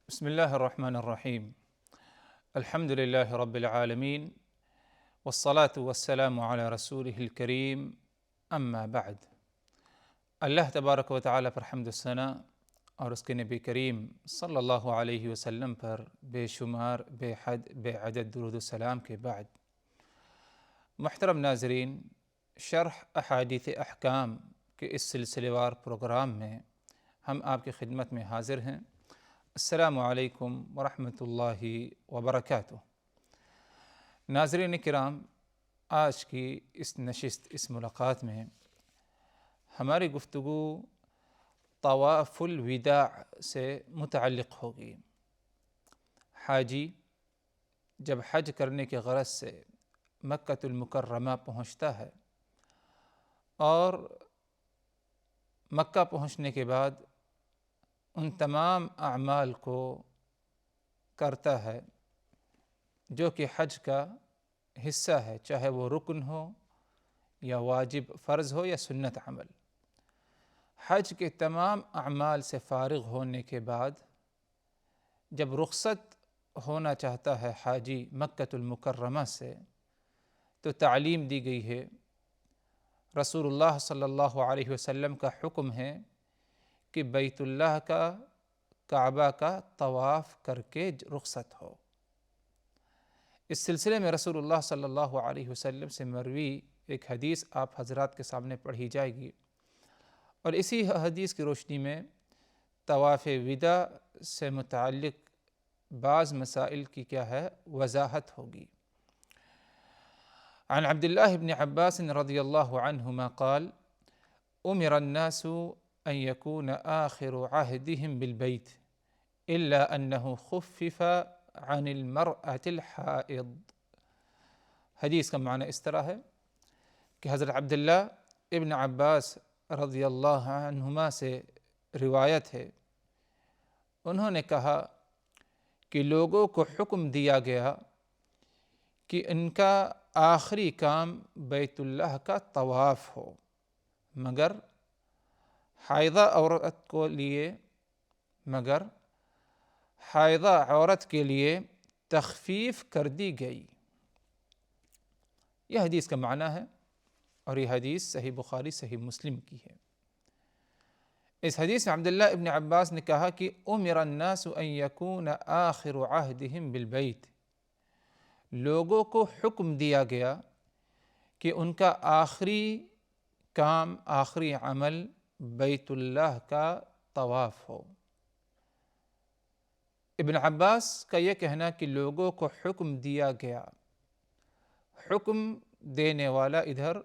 بسم الله الرحمن الرحيم. الحمد لله رب العالمين، والصلاة والسلام على رسوله الكريم، اما بعد۔ اللہ تبارک و تعالیٰ پر حمد و ثنا اور اس کے نبی کریم صلی اللہ علیہ وسلم پر بے شمار بے حد بے عدد درود و سلام کے بعد، محترم ناظرین، شرح احادیث احکام کے اس سلسلے وار پروگرام میں ہم آپ کی خدمت میں حاضر ہیں۔ السلام علیکم ورحمۃ اللہ وبرکاتہ۔ ناظرین کرام، آج کی اس نشست، اس ملاقات میں ہماری گفتگو طواف الوداع سے متعلق ہوگی۔ حاجی جب حج کرنے کے غرض سے مکۃ المکرمہ پہنچتا ہے اور مکہ پہنچنے کے بعد ان تمام اعمال کو کرتا ہے جو کہ حج کا حصہ ہے، چاہے وہ رکن ہو یا واجب فرض ہو یا سنت عمل۔ حج کے تمام اعمال سے فارغ ہونے کے بعد جب رخصت ہونا چاہتا ہے حاجی مکۃ المکرمہ سے، تو تعلیم دی گئی ہے، رسول اللہ صلی اللہ علیہ وسلم کا حکم ہے کہ بیت اللہ کا، کعبہ کا طواف کر کے رخصت ہو۔ اس سلسلے میں رسول اللہ صلی اللہ علیہ وسلم سے مروی ایک حدیث آپ حضرات کے سامنے پڑھی جائے گی، اور اسی حدیث کی روشنی میں طواف وداع سے متعلق بعض مسائل کی کیا ہے وضاحت ہوگی۔ عن عبد الله بن عباس رضی اللہ عنہما قال امر الناس ان يكون آخر عهدهم بالبيت الا انه خفف عن المرأة الحائض۔ حدیث کا معنی اس طرح ہے کہ حضرت عبداللہ ابن عباس رضی اللہ عنہما سے روایت ہے، انہوں نے کہا کہ لوگوں کو حکم دیا گیا کہ ان کا آخری کام بیت اللہ کا طواف ہو، مگر حائضہ عورت کے لیے تخفیف کر دی گئی۔ یہ حدیث کا معنی ہے، اور یہ حدیث صحیح بخاری صحیح مسلم کی ہے۔ اس حدیث میں عبداللہ ابن عباس نے کہا کہ امر الناس ان یکون آخر عہدہم بالبیت، لوگوں کو حکم دیا گیا کہ ان کا آخری کام، آخری عمل بیت اللہ کا طواف ہو۔ ابن عباس کا یہ کہنا کہ لوگوں کو حکم دیا گیا، حکم دینے والا ادھر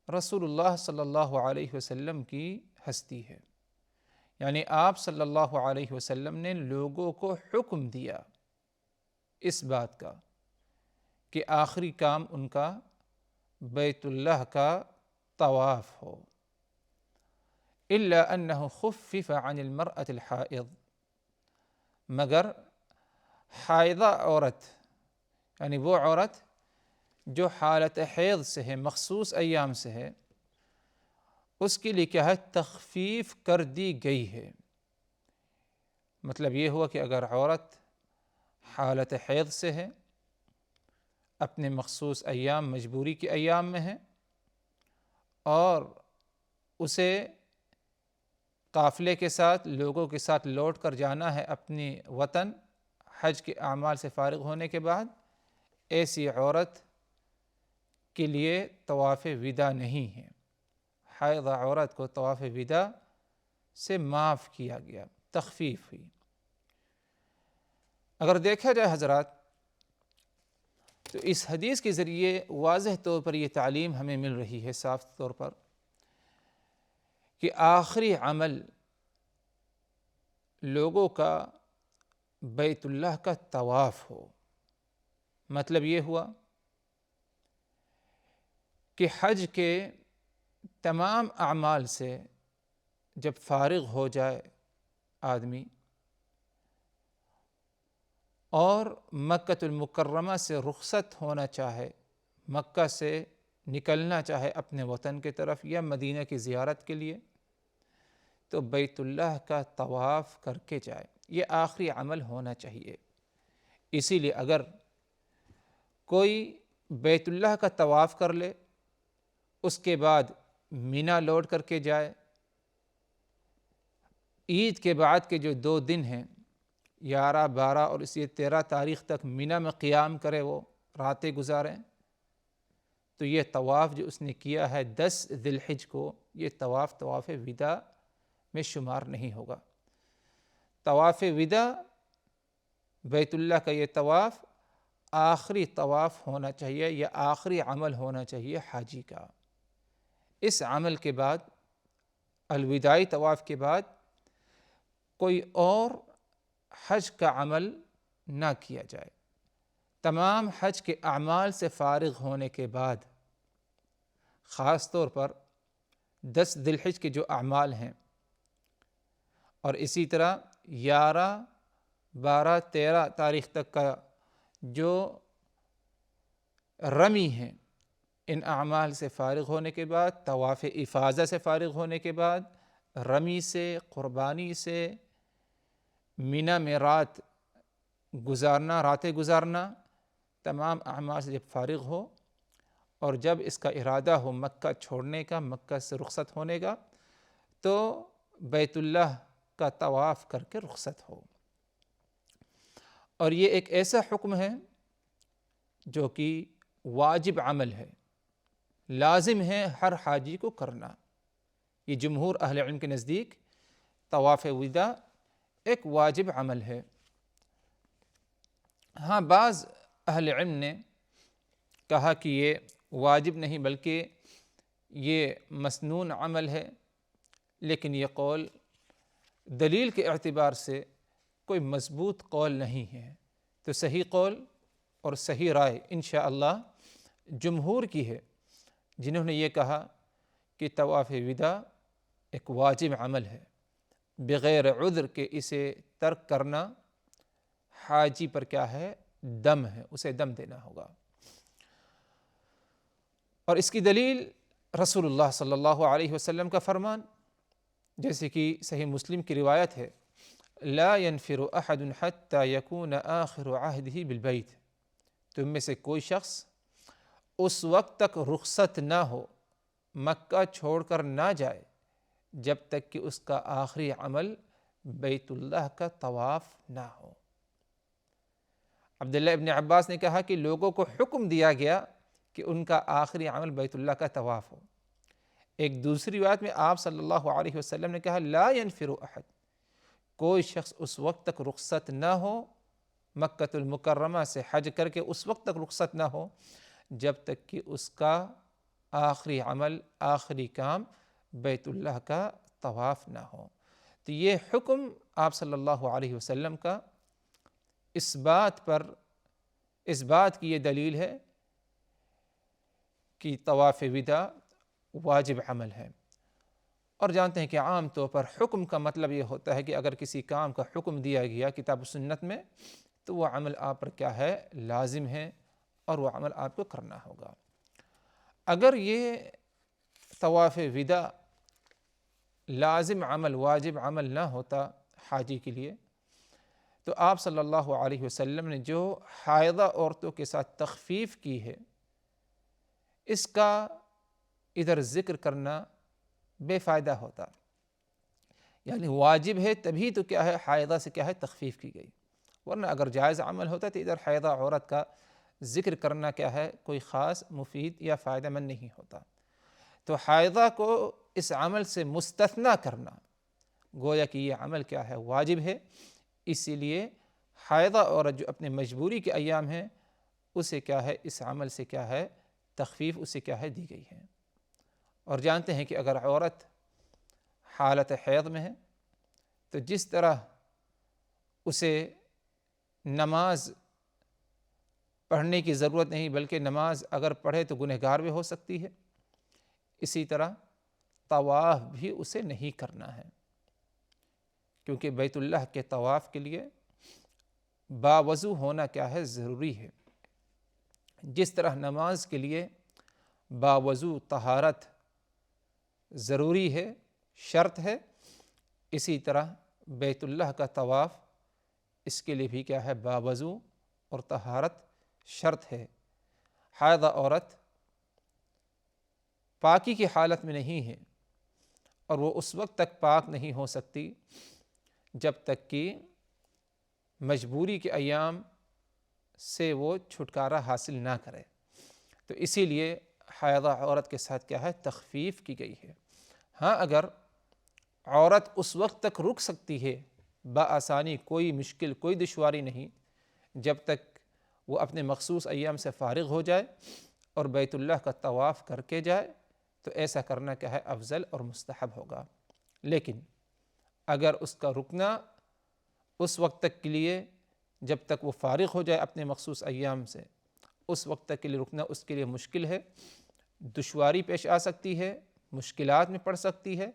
رسول اللہ صلی اللہ علیہ وسلم کی ہستی ہے، یعنی آپ صلی اللہ علیہ وسلم نے لوگوں کو حکم دیا اس بات کا کہ آخری کام ان کا بیت اللہ کا طواف ہو۔ الا انہ خفف عن المرأة الحائض، مگر حائضہ عورت، یعنی وہ عورت جو حالت حیض سے ہے، مخصوص ایام سے ہے، اس کے لیے کیا ہے تخفیف کر دی گئی ہے۔ مطلب یہ ہوا کہ اگر عورت حالت حیض سے ہے، اپنے مخصوص ایام، مجبوری کے ایام میں ہے، اور اسے قافلے کے ساتھ، لوگوں کے ساتھ لوٹ کر جانا ہے اپنی وطن، حج کے اعمال سے فارغ ہونے کے بعد، ایسی عورت کے لیے طواف وداع نہیں ہے۔ حائضہ عورت کو طواف وداع سے معاف کیا گیا، تخفیف ہوئی۔ اگر دیکھا جائے حضرات، تو اس حدیث کے ذریعے واضح طور پر یہ تعلیم ہمیں مل رہی ہے، صاف طور پر، کہ آخری عمل لوگوں کا بیت اللہ کا طواف ہو۔ مطلب یہ ہوا کہ حج کے تمام اعمال سے جب فارغ ہو جائے آدمی اور مکۃ المکرمہ سے رخصت ہونا چاہے، مکہ سے نکلنا چاہے اپنے وطن کی طرف یا مدینہ کی زیارت کے لیے، تو بیت اللہ کا طواف کر کے جائے۔ یہ آخری عمل ہونا چاہیے۔ اسی لیے اگر کوئی بیت اللہ کا طواف کر لے، اس کے بعد مینا لوٹ کر کے جائے، عید کے بعد کے جو 2 دن ہیں 11، 12 اور اسی 13 تاریخ تک مینا میں قیام کرے، وہ راتیں گزاریں، تو یہ طواف جو اس نے کیا ہے 10 ذی الحجہ کو، یہ طواف وداع میں شمار نہیں ہوگا۔ طواف وداع بیت اللہ کا یہ طواف آخری طواف ہونا چاہیے یا آخری عمل ہونا چاہیے حاجی کا۔ اس عمل کے بعد، الوداعی طواف کے بعد، کوئی اور حج کا عمل نہ کیا جائے۔ تمام حج کے اعمال سے فارغ ہونے کے بعد، خاص طور پر 10 ذی الحجہ کے جو اعمال ہیں، اور اسی طرح 11، 12، 13 تاریخ تک کا جو رمی ہیں، ان اعمال سے فارغ ہونے کے بعد، طواف افاضہ سے فارغ ہونے کے بعد، رمی سے، قربانی سے، مینا میں راتیں گزارنا، تمام اعمال سے جب فارغ ہو اور جب اس کا ارادہ ہو مکہ چھوڑنے کا، مکہ سے رخصت ہونے کا، تو بیت اللہ کا طواف کر کے رخصت ہو۔ اور یہ ایک ایسا حکم ہے جو کہ واجب عمل ہے، لازم ہے ہر حاجی کو کرنا۔ یہ جمہور اہل علم کے نزدیک طواف وداع ایک واجب عمل ہے۔ ہاں، بعض اہل علم نے کہا کہ یہ واجب نہیں بلکہ یہ مسنون عمل ہے، لیکن یہ قول دلیل کے اعتبار سے کوئی مضبوط قول نہیں ہے۔ تو صحیح قول اور صحیح رائے انشاءاللہ جمہور کی ہے، جنہوں نے یہ کہا کہ طواف وداع ایک واجب عمل ہے، بغیر عذر کے اسے ترک کرنا حاجی پر کیا ہے؟ دم ہے، اسے دم دینا ہوگا۔ اور اس کی دلیل رسول اللہ صلی اللہ علیہ وسلم کا فرمان، جیسے کہ صحیح مسلم کی روایت ہے، لا ينفر احد حتى يكون آخر عهده بالبيت، تم میں سے کوئی شخص اس وقت تک رخصت نہ ہو، مکہ چھوڑ کر نہ جائے، جب تک کہ اس کا آخری عمل بیت اللہ کا طواف نہ ہو۔ عبداللہ ابن عباس نے کہا کہ لوگوں کو حکم دیا گیا کہ ان کا آخری عمل بیت اللہ کا طواف ہو۔ ایک دوسری روایت میں آپ صلی اللہ علیہ وسلم نے کہا لا ينفر احد، کوئی شخص اس وقت تک رخصت نہ ہو، مکہ المکرمہ سے حج کر کے اس وقت تک رخصت نہ ہو جب تک کہ اس کا آخری عمل، آخری کام بیت اللہ کا طواف نہ ہو۔ تو یہ حکم آپ صلی اللہ علیہ وسلم کا اس بات کی یہ دلیل ہے کہ طواف وداع واجب عمل ہے۔ اور جانتے ہیں کہ عام طور پر حکم کا مطلب یہ ہوتا ہے کہ اگر کسی کام کا حکم دیا گیا کتاب و سنت میں، تو وہ عمل آپ پر کیا ہے؟ لازم ہے، اور وہ عمل آپ کو کرنا ہوگا۔ اگر یہ طواف وداع لازم عمل، واجب عمل نہ ہوتا حاجی کے لیے، تو آپ صلی اللہ علیہ وسلم نے جو حائضہ عورتوں کے ساتھ تخفیف کی ہے، اس کا ادھر ذکر کرنا بے فائدہ ہوتا۔ یعنی واجب ہے تبھی تو کیا ہے؟ حائضہ سے کیا ہے؟ تخفیف کی گئی، ورنہ اگر جائز عمل ہوتا تو ادھر حائضہ عورت کا ذکر کرنا کیا ہے؟ کوئی خاص مفید یا فائدہ مند نہیں ہوتا۔ تو حائضہ کو اس عمل سے مستثنیٰ کرنا، گویا کہ یہ عمل کیا ہے؟ واجب ہے۔ اسی لیے حائضہ عورت جو اپنے مجبوری کے ایام ہیں، اسے کیا ہے؟ اس عمل سے کیا ہے؟ تخفیف اسے کیا ہے؟ دی گئی ہے۔ اور جانتے ہیں کہ اگر عورت حالت حیض میں ہے تو جس طرح اسے نماز پڑھنے کی ضرورت نہیں، بلکہ نماز اگر پڑھے تو گنہگار بھی ہو سکتی ہے، اسی طرح طواف بھی اسے نہیں کرنا ہے، کیونکہ بیت اللہ کے طواف کے لیے باوضو ہونا کیا ہے؟ ضروری ہے۔ جس طرح نماز کے لیے باوضو طہارت ضروری ہے، شرط ہے، اسی طرح بیت اللہ کا طواف اس کے لیے بھی کیا ہے؟ باوضو اور طہارت شرط ہے۔ حائضہ عورت پاکی کی حالت میں نہیں ہے، اور وہ اس وقت تک پاک نہیں ہو سکتی جب تک کہ مجبوری کے ایام سے وہ چھٹکارا حاصل نہ کرے۔ تو اسی لیے حائضہ عورت کے ساتھ کیا ہے؟ تخفیف کی گئی ہے۔ ہاں، اگر عورت اس وقت تک رک سکتی ہے بآسانی، کوئی مشکل، کوئی دشواری نہیں، جب تک وہ اپنے مخصوص ایام سے فارغ ہو جائے اور بیت اللہ کا طواف کر کے جائے، تو ایسا کرنا کیا ہے؟ افضل اور مستحب ہوگا۔ لیکن اگر اس کا رکنا اس وقت تک کے لیے، جب تک وہ فارغ ہو جائے اپنے مخصوص ایام سے، اس وقت تک کے لیے رکنا اس کے لیے مشکل ہے، دشواری پیش آ سکتی ہے، مشکلات میں پڑ سکتی ہے،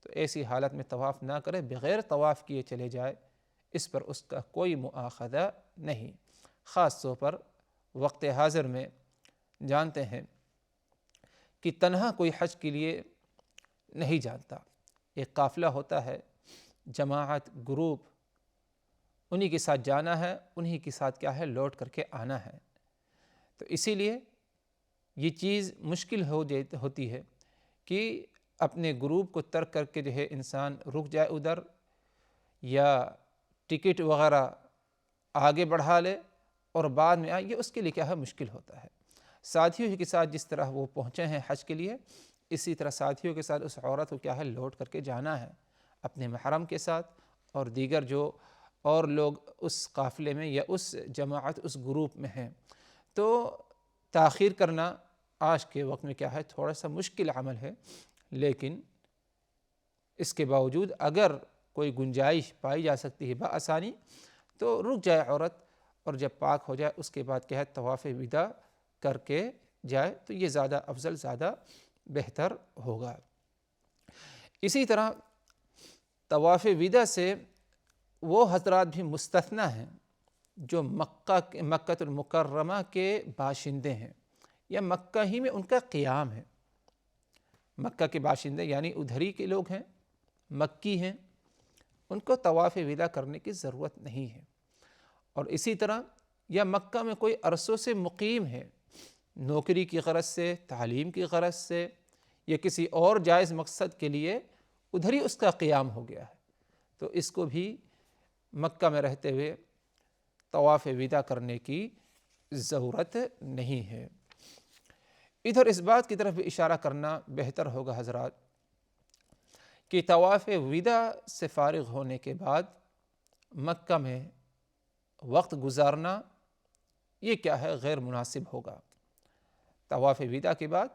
تو ایسی حالت میں طواف نہ کرے، بغیر طواف کیے چلے جائے، اس پر اس کا کوئی مؤاخذہ نہیں۔ خاص طور پر وقت حاضر میں جانتے ہیں کہ تنہا کوئی حج کے لیے نہیں جانتا، ایک قافلہ ہوتا ہے، جماعت، گروپ، انہی کے ساتھ جانا ہے، انہی کے ساتھ کیا ہے؟ لوٹ کر کے آنا ہے۔ تو اسی لیے یہ چیز مشکل ہوتی ہے کہ اپنے گروپ کو ترک کر کے جو ہے انسان رک جائے ادھر، یا ٹکٹ وغیرہ آگے بڑھا لے اور بعد میں آئے، یہ اس کے لیے کیا ہے؟ مشکل ہوتا ہے۔ ساتھیوں کے ساتھ جس طرح وہ پہنچے ہیں حج کے لیے، اسی طرح ساتھیوں کے ساتھ اس عورت کو کیا ہے؟ لوٹ کر کے جانا ہے اپنے محرم کے ساتھ، اور دیگر جو اور لوگ اس قافلے میں یا اس جماعت، اس گروپ میں ہیں۔ تو تاخیر کرنا آج کے وقت میں کیا ہے؟ تھوڑا سا مشکل عمل ہے، لیکن اس کے باوجود اگر کوئی گنجائش پائی جا سکتی ہے بآسانی، تو رک جائے عورت، اور جب پاک ہو جائے اس کے بعد کیا ہے؟ طواف وداع کر کے جائے، تو یہ زیادہ افضل، زیادہ بہتر ہوگا۔ اسی طرح طواف وداع سے وہ حضرات بھی مستثنی ہیں جو مکہ المکرمہ کے باشندے ہیں، یا مکہ ہی میں ان کا قیام ہے۔ مکہ کے باشندے یعنی ادھری کے لوگ ہیں، مکی ہیں، ان کو طواف وداع کرنے کی ضرورت نہیں ہے۔ اور اسی طرح یا مکہ میں کوئی عرصوں سے مقیم ہے، نوکری کی غرض سے، تعلیم کی غرض سے، یا کسی اور جائز مقصد کے لیے ادھر ہی اس کا قیام ہو گیا ہے، تو اس کو بھی مکہ میں رہتے ہوئے طواف وداع کرنے کی ضرورت نہیں ہے۔ ادھر اس بات کی طرف بھی اشارہ کرنا بہتر ہوگا حضرات کہ طواف وداع سے فارغ ہونے کے بعد مکہ میں وقت گزارنا یہ کیا ہے؟ غیر مناسب ہوگا۔ طواف وداع کے بعد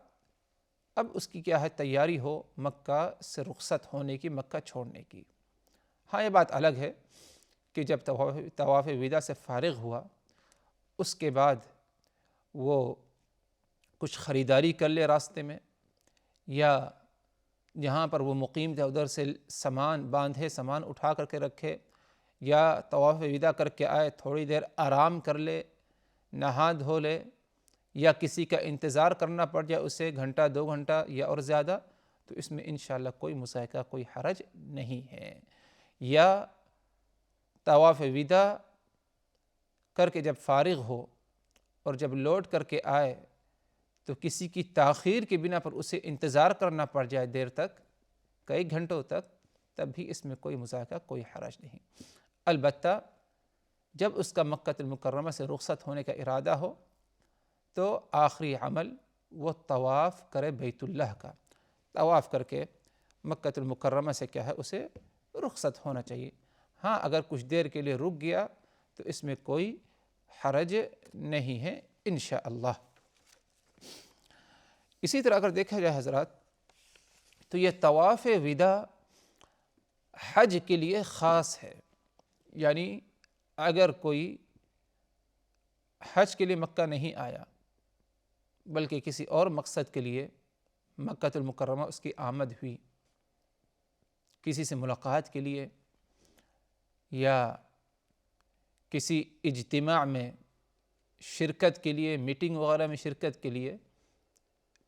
اب اس کی کیا ہے؟ تیاری ہو مکہ سے رخصت ہونے کی، مکہ چھوڑنے کی۔ ہاں، یہ بات الگ ہے کہ جب طواف وداع سے فارغ ہوا، اس کے بعد وہ کچھ خریداری کر لے راستے میں، یا جہاں پر وہ مقیم تھا ادھر سے سامان باندھے، سامان اٹھا کر کے رکھے، یا طواف وداع کر کے آئے تھوڑی دیر آرام کر لے، نہا دھو لے، یا کسی کا انتظار کرنا پڑ جائے اسے گھنٹہ 2 گھنٹہ یا اور زیادہ، تو اس میں انشاءاللہ کوئی مضائقہ، کوئی حرج نہیں ہے۔ یا طواف وداع کر کے جب فارغ ہو اور جب لوٹ کر کے آئے تو کسی کی تاخیر کی بنا پر اسے انتظار کرنا پڑ جائے دیر تک، کئی گھنٹوں تک، تب بھی اس میں کوئی مضائقہ، کوئی حرج نہیں۔ البتہ جب اس کا مکہ المکرمہ سے رخصت ہونے کا ارادہ ہو تو آخری عمل وہ طواف کرے بیت اللہ کا، طواف کر کے مکہ المکرمہ سے کیا ہے؟ اسے رخصت ہونا چاہیے۔ ہاں، اگر کچھ دیر کے لیے رک گیا تو اس میں کوئی حرج نہیں ہے انشاءاللہ۔ اسی طرح اگر دیکھا جائے حضرات تو یہ طواف وداع حج کے لیے خاص ہے، یعنی اگر کوئی حج کے لیے مکہ نہیں آیا بلکہ کسی اور مقصد کے لیے مکہ المکرمہ اس کی آمد ہوئی، کسی سے ملاقات کے لیے یا کسی اجتماع میں شرکت کے لیے، میٹنگ وغیرہ میں شرکت کے لیے،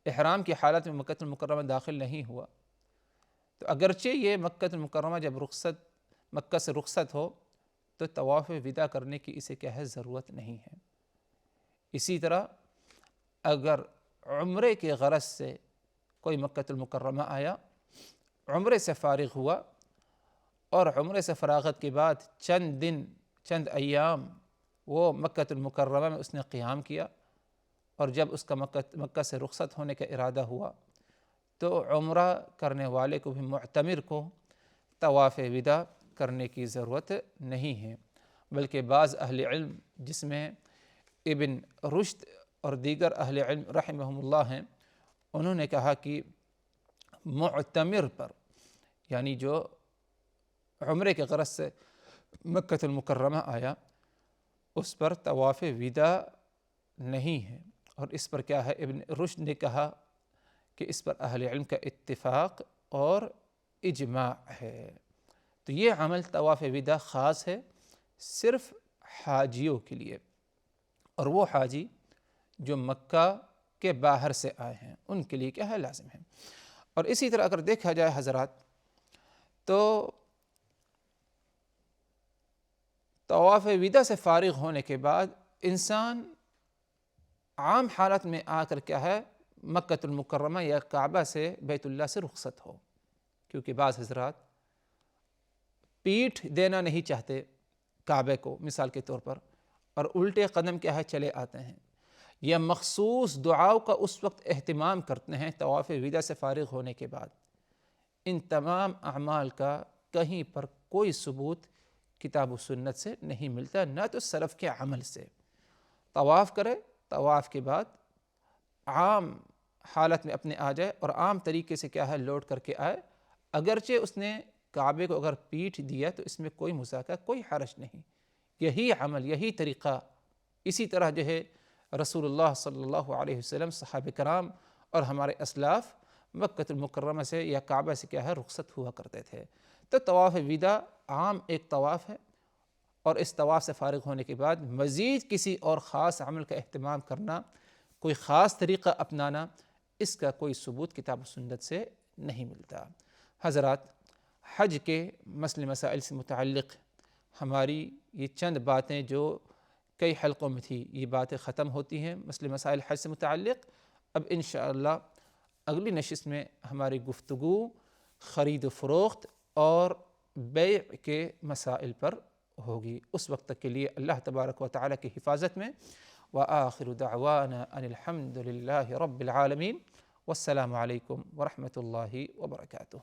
احرام کی حالت میں مکہ المکرمہ داخل نہیں ہوا، تو اگرچہ یہ مکہ المکرمہ جب مکہ سے رخصت ہو تو طواف وداع کرنے کی اسے کیا ہے ضرورت نہیں ہے۔ اسی طرح اگر عمرے کے غرض سے کوئی مکہ المکرمہ آیا، عمرے سے فارغ ہوا اور عمرے سے فراغت کے بعد چند دن چند ایام وہ مکہ المکرمہ میں اس نے قیام کیا، اور جب اس کا مکہ سے رخصت ہونے کا ارادہ ہوا تو عمرہ کرنے والے کو بھی معتمر کو طواف وداع کرنے کی ضرورت نہیں ہے، بلکہ بعض اہل علم جس میں ابن رشد اور دیگر اہل علم رحمہم اللہ ہیں، انہوں نے کہا کہ معتمر پر، یعنی جو عمرے کے غرض سے مکہ المکرمہ آیا، اس پر طواف وداع نہیں ہے، اور اس پر کیا ہے ابن رشد نے کہا کہ اس پر اہل علم کا اتفاق اور اجماع ہے۔ تو یہ عمل طواف وداع خاص ہے صرف حاجیوں کے لیے، اور وہ حاجی جو مکہ کے باہر سے آئے ہیں ان کے لیے کیا ہے لازم ہے۔ اور اسی طرح اگر دیکھا جائے حضرات تو طواف وداع سے فارغ ہونے کے بعد انسان عام حالت میں آ کر کیا ہے مکہ المکرمہ یا کعبہ سے بیت اللہ سے رخصت ہو، کیونکہ بعض حضرات پیٹھ دینا نہیں چاہتے کعبے کو مثال کے طور پر، اور الٹے قدم کیا ہے چلے آتے ہیں، یا مخصوص دعاؤں کا اس وقت اہتمام کرتے ہیں طواف وداع سے فارغ ہونے کے بعد۔ ان تمام اعمال کا کہیں پر کوئی ثبوت کتاب و سنت سے نہیں ملتا، نہ تو سلف کے عمل سے۔ طواف کرے، طواف کے بعد عام حالت میں اپنے آ جائے اور عام طریقے سے کیا ہے لوٹ کر کے آئے، اگرچہ اس نے کعبے کو اگر پیٹھ دیا تو اس میں کوئی مذاکرہ کوئی حرج نہیں، یہی عمل یہی طریقہ اسی طرح جو ہے رسول اللہ صلی اللہ علیہ وسلم، صحابہ کرام اور ہمارے اسلاف مکہ المکرمہ سے یا کعبہ سے کیا ہے رخصت ہوا کرتے تھے۔ تو طواف وداع عام ایک طواف ہے، اور اس طواف سے فارغ ہونے کے بعد مزید کسی اور خاص عمل کا اہتمام کرنا، کوئی خاص طریقہ اپنانا، اس کا کوئی ثبوت کتاب و سنت سے نہیں ملتا۔ حضرات، حج کے مسئلے مسائل سے متعلق ہماری یہ چند باتیں جو کئی حلقوں میں تھی، یہ باتیں ختم ہوتی ہیں مسئلے مسائل حج سے متعلق۔ اب انشاءاللہ اگلی نشست میں ہماری گفتگو خرید و فروخت اور بیع کے مسائل پر ہوگی۔ اس وقت تک کے لیے اللہ تبارک و تعالیٰ کی حفاظت میں، وآخر دعوانا ان الحمد للہ رب العالمین، والسلام علیکم ورحمۃ اللہ وبرکاتہ۔